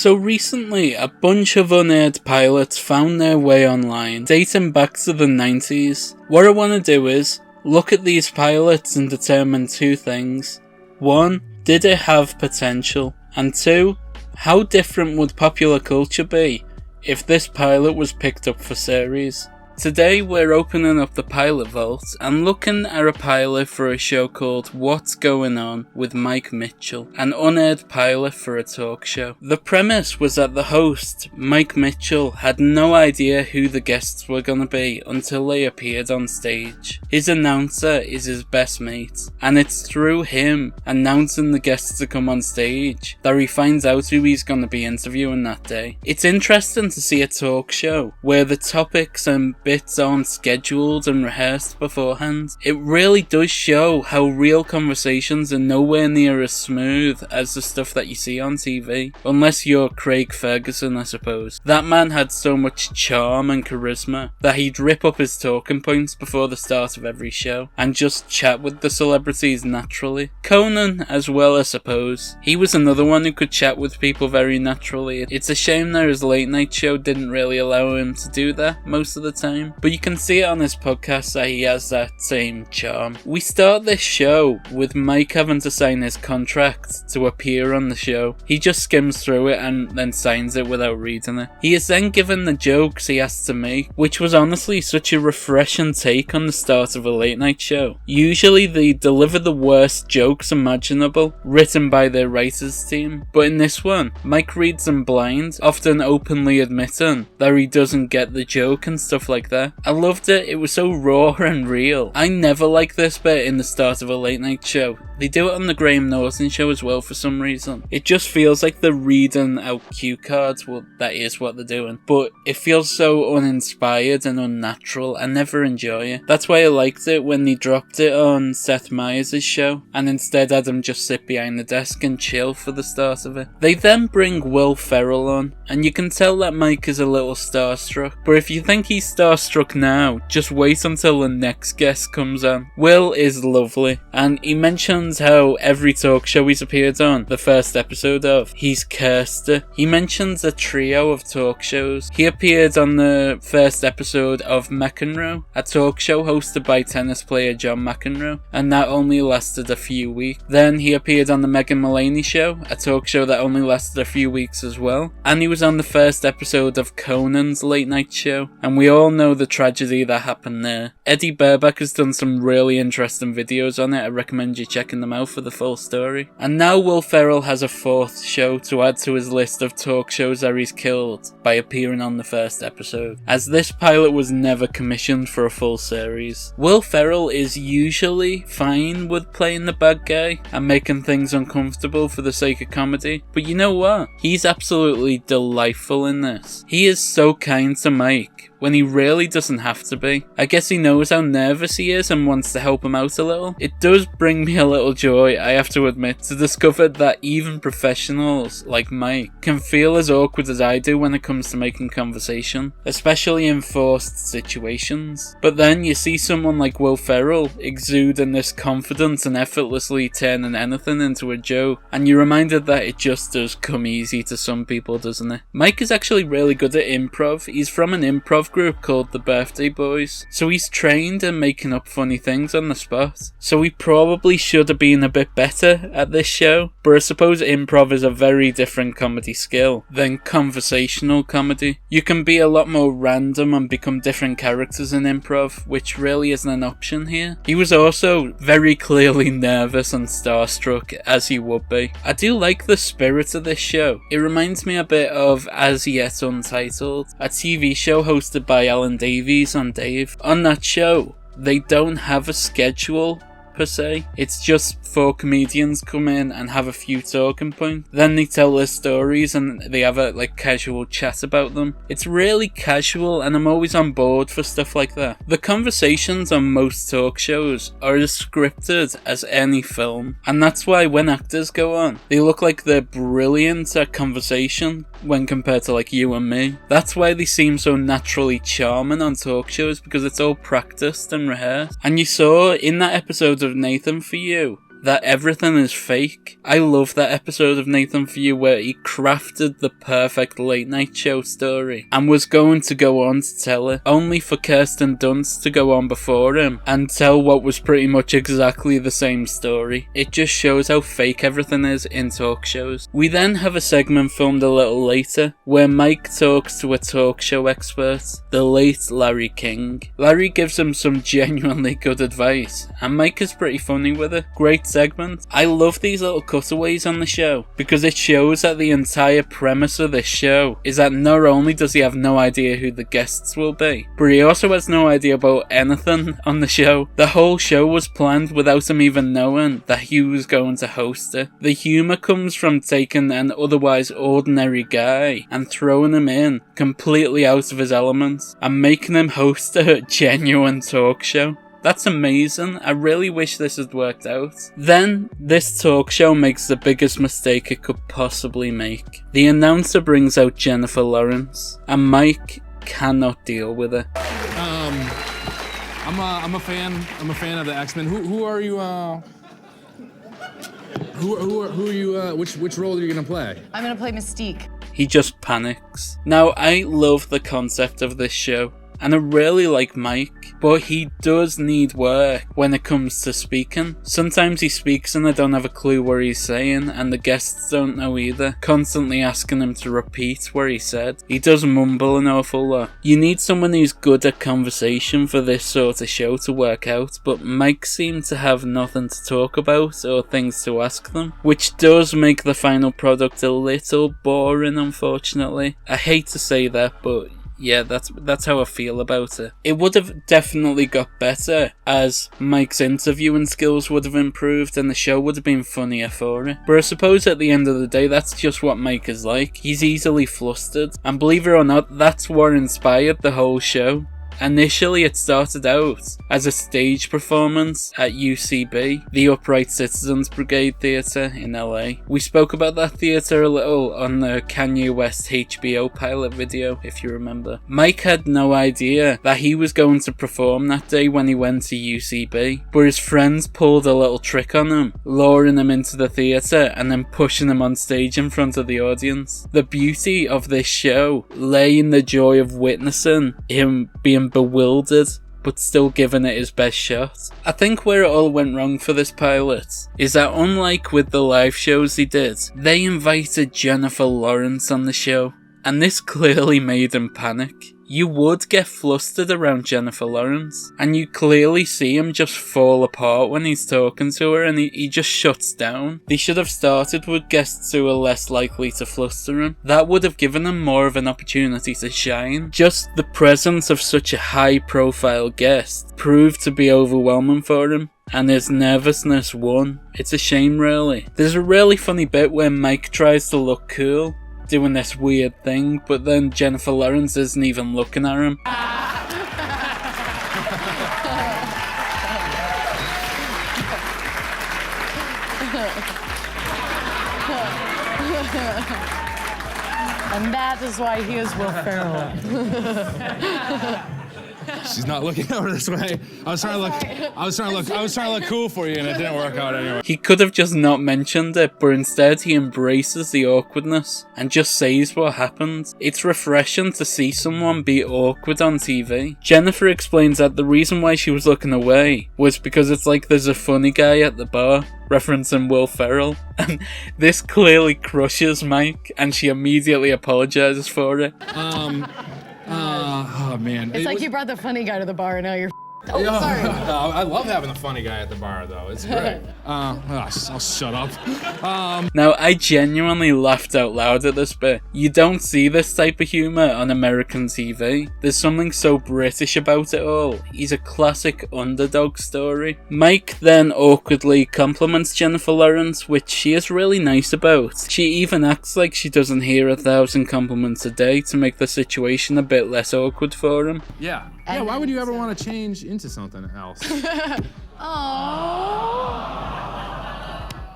So recently, a bunch of unaired pilots found their way online, dating back to the 90s. What I want to do is look at these pilots and determine two things. 1. Did it have potential? And 2. How different would popular culture be if this pilot was picked up for series? Today we're opening up the pilot vault and looking at a pilot for a show called What's Going On with Mike Mitchell, an unaired pilot for a talk show. The premise was that the host, Mike Mitchell, had no idea who the guests were going to be until they appeared on stage. His announcer is his best mate, and it's through him announcing the guests to come on stage that he finds out who he's going to be interviewing that day. It's interesting to see a talk show where the topics and bits aren't scheduled and rehearsed beforehand. It really does show how real conversations are nowhere near as smooth as the stuff that you see on TV. Unless you're Craig Ferguson, I suppose. That man had so much charm and charisma that he'd rip up his talking points before the start of every show and just chat with the celebrities naturally. Conan as well, I suppose. He was another one who could chat with people very naturally. It's a shame that his late night show didn't really allow him to do that most of the time. But you can see it on his podcast that he has that same charm. We start this show with Mike having to sign his contract to appear on the show. He just skims through it and then signs it without reading it. He is then given the jokes he has to make, which was honestly such a refreshing take on the start of a late night show. Usually they deliver the worst jokes imaginable, written by their writers team, but in this one, Mike reads them blind, often openly admitting that he doesn't get the joke and stuff like that. I loved it. It was so raw and real. I never like this bit in the start of a late night show. They do it on the Graham Norton show as well for some reason. It just feels like they're reading out cue cards. Well, that is what they're doing. But it feels so uninspired and unnatural. I never enjoy it. That's why I liked it when they dropped it on Seth Meyers' show and instead had him just sit behind the desk and chill for the start of it. They then bring Will Ferrell on, and you can tell that Mike is a little starstruck. But if you think he's starstruck now, just wait until the next guest comes on. Will is lovely, and he mentions how every talk show he's appeared on, the first episode of, he's cursed it. He mentions a trio of talk shows. He appeared on the first episode of McEnroe, a talk show hosted by tennis player John McEnroe, and that only lasted a few weeks. Then he appeared on the Megan Mullany show, a talk show that only lasted a few weeks as well, and he was on the first episode of Conan's late night show, and we all know the tragedy that happened there. Eddie Burback has done some really interesting videos on it. I recommend you checking them out for the full story. And now Will Ferrell has a fourth show to add to his list of talk shows that he's killed by appearing on the first episode, as this pilot was never commissioned for a full series. Will Ferrell is usually fine with playing the bad guy and making things uncomfortable for the sake of comedy, but you know what? He's absolutely delightful in this. He is so kind to Mike when he really doesn't have to be. I guess he knows how nervous he is and wants to help him out a little. It does bring me a little joy, I have to admit, to discover that even professionals like Mike can feel as awkward as I do when it comes to making conversation, especially in forced situations. But then you see someone like Will Ferrell exuding this confidence and effortlessly turning anything into a joke, and you're reminded that it just does come easy to some people, doesn't it? Mike is actually really good at improv. He's from an improv group called the Birthday Boys, so he's trained in making up funny things on the spot. So he probably should have been a bit better at this show, but I suppose improv is a very different comedy skill than conversational comedy. You can be a lot more random and become different characters in improv, which really isn't an option here. He was also very clearly nervous and starstruck, as he would be. I do like the spirit of this show. It reminds me a bit of As Yet Untitled, a TV show hosted by Alan Davies on Dave. On that show, they don't have a schedule per se. It's just 4 comedians come in and have a few talking points. Then they tell their stories and they have a casual chat about them. It's really casual and I'm always on board for stuff like that. The conversations on most talk shows are as scripted as any film, and that's why when actors go on, they look like they're brilliant at conversation when compared to like you and me. That's why they seem so naturally charming on talk shows, because it's all practiced and rehearsed. And you saw in that episode of Nathan For You that everything is fake. I love that episode of Nathan For You where he crafted the perfect late night show story and was going to go on to tell it, only for Kirsten Dunst to go on before him and tell what was pretty much exactly the same story. It just shows how fake everything is in talk shows. We then have a segment filmed a little later where Mike talks to a talk show expert, the late Larry King. Larry gives him some genuinely good advice, and Mike is pretty funny with it. Great segment. I love these little cutaways on the show because it shows that the entire premise of this show is that not only does he have no idea who the guests will be, but he also has no idea about anything on the show. The whole show was planned without him even knowing that he was going to host it. The humour comes from taking an otherwise ordinary guy and throwing him in completely out of his element and making him host a genuine talk show. That's amazing. I really wish this had worked out. Then, this talk show makes the biggest mistake it could possibly make. The announcer brings out Jennifer Lawrence, and Mike cannot deal with it. I'm a fan. I'm a fan of the X-Men. Who are you? Who are you? Which role are you gonna play? I'm gonna play Mystique. He just panics. Now, I love the concept of this show, and I really like Mike, but he does need work when it comes to speaking. Sometimes he speaks and I don't have a clue what he's saying, and the guests don't know either, constantly asking him to repeat what he said. He does mumble an awful lot. You need someone who's good at conversation for this sort of show to work out, but Mike seemed to have nothing to talk about or things to ask them, which does make the final product a little boring, unfortunately. I hate to say that, but yeah, that's how I feel about it. It would have definitely got better as Mike's interviewing skills would have improved and the show would have been funnier for it. But I suppose at the end of the day, that's just what Mike is like. He's easily flustered. And believe it or not, that's what inspired the whole show. Initially, it started out as a stage performance at UCB, the Upright Citizens Brigade Theatre in LA. We spoke about that theatre a little on the Kanye West HBO pilot video, if you remember. Mike had no idea that he was going to perform that day when he went to UCB, but his friends pulled a little trick on him, luring him into the theatre and then pushing him on stage in front of the audience. The beauty of this show lay in the joy of witnessing him being bewildered but still giving it his best shot. I think where it all went wrong for this pilot is that unlike with the live shows he did, they invited Jennifer Lawrence on the show, and this clearly made him panic. You would get flustered around Jennifer Lawrence, and you clearly see him just fall apart when he's talking to her, and he just shuts down. They should have started with guests who are less likely to fluster him. That would have given him more of an opportunity to shine. Just the presence of such a high profile guest proved to be overwhelming for him, and his nervousness won. It's a shame, really. There's a really funny bit where Mike tries to look cool, doing this weird thing, but then Jennifer Lawrence isn't even looking at him. And that is why he is Will Ferrell. She's not looking over this way. I was trying to look cool for you, and it didn't work out anyway. He could have just not mentioned it, but instead he embraces the awkwardness and just says what happened. It's refreshing to see someone be awkward on TV. Jennifer explains that the reason why she was looking away was because it's like there's a funny guy at the bar, referencing Will Ferrell, and this clearly crushes Mike, and she immediately apologizes for it. Oh man. It's like you brought the funny guy to the bar and now you're sorry. I love having the funny guy at the bar, though. It's great. I'll shut up. Now, I genuinely laughed out loud at this bit. You don't see this type of humour on American TV. There's something so British about it all. He's a classic underdog story. Mike then awkwardly compliments Jennifer Lawrence, which she is really nice about. She even acts like she doesn't hear 1,000 compliments a day to make the situation a bit less awkward for him. Yeah. Yeah, why would you ever want to change into something else?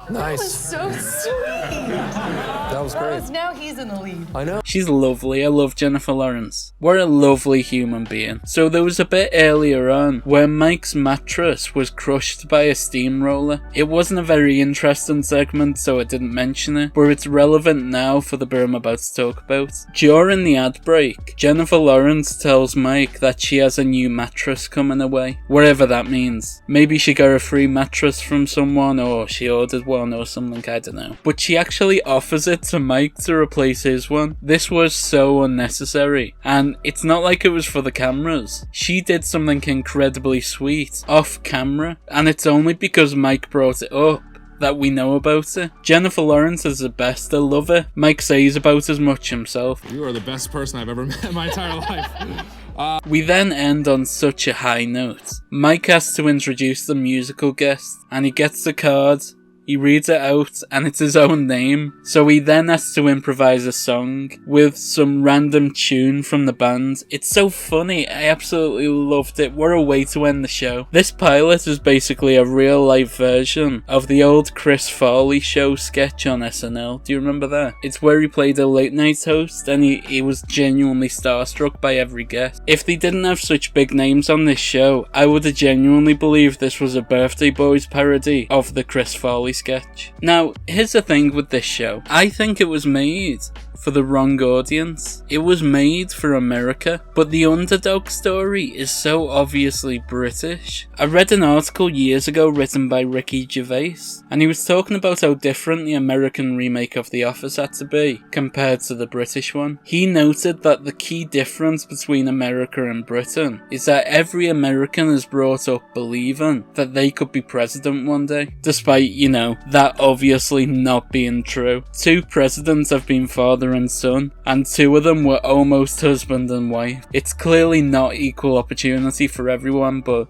That was Nice. so sweet. That was great. Now he's in the lead. I know. She's lovely. I love Jennifer Lawrence. What a lovely human being. So there was a bit earlier on where Mike's mattress was crushed by a steamroller. It wasn't a very interesting segment, so I didn't mention it, but it's relevant now for the bit I'm about to talk about. During the ad break, Jennifer Lawrence tells Mike that she has a new mattress coming away, whatever that means. Maybe she got a free mattress from someone, or she ordered one or something, I don't know. But she actually offers it to Mike to replace his one. This was so unnecessary, and it's not like it was for the cameras. She did something incredibly sweet off camera, and it's only because Mike brought it up that we know about it. Jennifer Lawrence is the best. I love it. Mike says about as much himself. You are the best person I've ever met in my entire life. We then end on such a high note. Mike has to introduce the musical guest, and he gets the card. He reads it out, and it's his own name. So he then has to improvise a song with some random tune from the band. It's so funny. I absolutely loved it. What a way to end the show. This pilot is basically a real life version of the old Chris Farley show sketch on SNL. Do you remember that? It's where he played a late night host, and he was genuinely starstruck by every guest. If they didn't have such big names on this show, I would have genuinely believed this was a Birthday Boys parody of the Chris Farley sketch. Now, here's the thing with this show. I think it was made for the wrong audience. It was made for America, but the underdog story is so obviously British. I read an article years ago written by Ricky Gervais, and he was talking about how different the American remake of The Office had to be compared to the British one. He noted that the key difference between America and Britain is that every American is brought up believing that they could be president one day, despite, that obviously not being true. 2 presidents have been father and son, and 2 of them were almost husband and wife. It's clearly not equal opportunity for everyone, but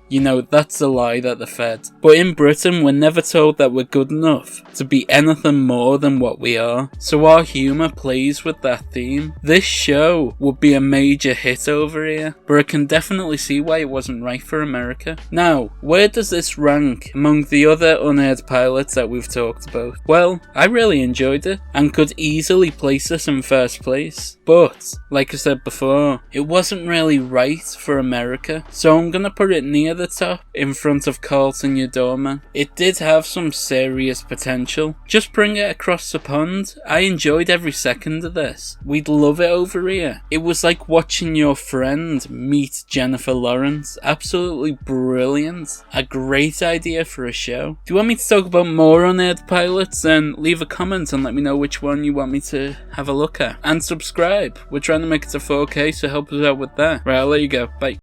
that's a lie that they're fed. But in Britain, we're never told that we're good enough to be anything more than what we are, so our humour plays with that theme. This show would be a major hit over here, but I can definitely see why it wasn't right for America. Now, where does this rank among the other unaired pilots that we've talked about? Well, I really enjoyed it, and could easily place this in first place, but like I said before, it wasn't really right for America, so I'm gonna put it near the top in front of Carlton Your Doorman. It did have some serious potential. Just bring it across the pond. I enjoyed every second of this. We'd love it over here. It was like watching your friend meet Jennifer Lawrence. Absolutely brilliant. A great idea for a show. Do you want me to talk about more unaired pilots? Then leave a comment and let me know which one you want me to have a look at. And subscribe. We're trying to make it to 4K, so help us out with that. Right, I'll let you go. Bye.